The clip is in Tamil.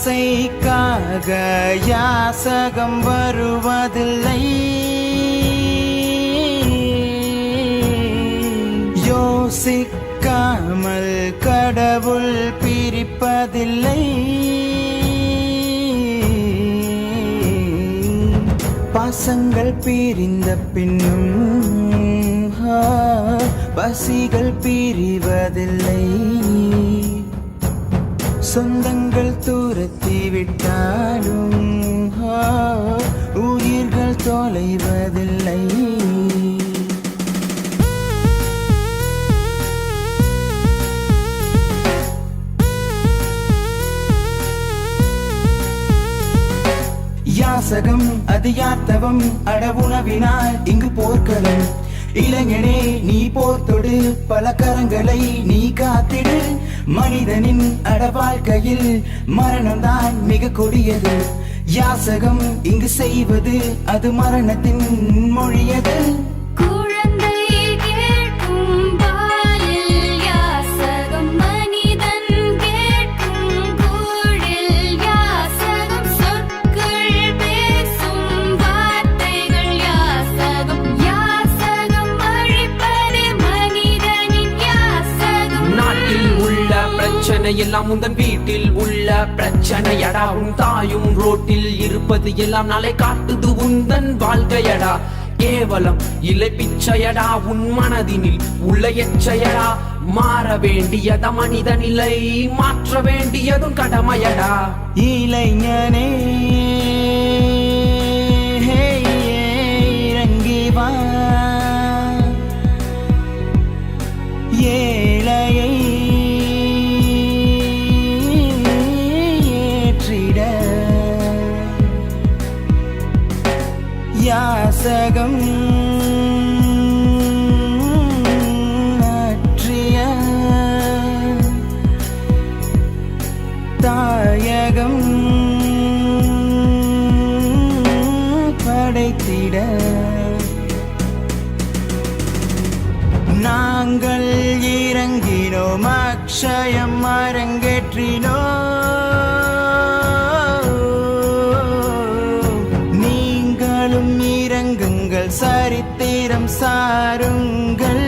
ஆசைக்காக யாசகம் வருவதில்லை, யோசிக்காமல் கடவுள் பிரிப்பதில்லை. பாசங்கள் பிரிந்த பின்னும் பசிகள் பிரிவதில்லை, சொந்தங்கள் தூரத்தி விட்டாலும் உயிர்கள் தொலைவதில்லை. யாசகம் அது யாத்தவம் அடவுணவினால் இங்கு போர்க்களம். இளைஞனே நீ போர்த்தொடு, பல கரங்களை நீ காத்திடு. மனிதனின் வாழ்க்கையில் மரணம்தான் மிக கொடியது. யாசகம் இங்கு செய்வது அது மரணத்தின் மொழியது. எல்லாம் உந்தன் வீட்டில் உள்ள பிரச்சனையடா. உன் தாயும் ரோட்டில் இருப்பது எல்லாம் நாளை காட்டுது உந்தன் வாழ்க்கையடா. கேவலம் இல்லை பிச்சையடா, உன் மனதினில் உள்ள எச்சையடா. மாற வேண்டியத மனித நிலை, மாற்ற வேண்டியதும் கடமையடா. இளைஞனே இறங்கி வா, ஏழையை யாசகம் ஆற்றிய தாயகம் படைத்திட நாங்கள் இறங்கினோம், அக்ஷயம் அரங்கேற்றினோம். சரித்திரம் சாருங்கள்.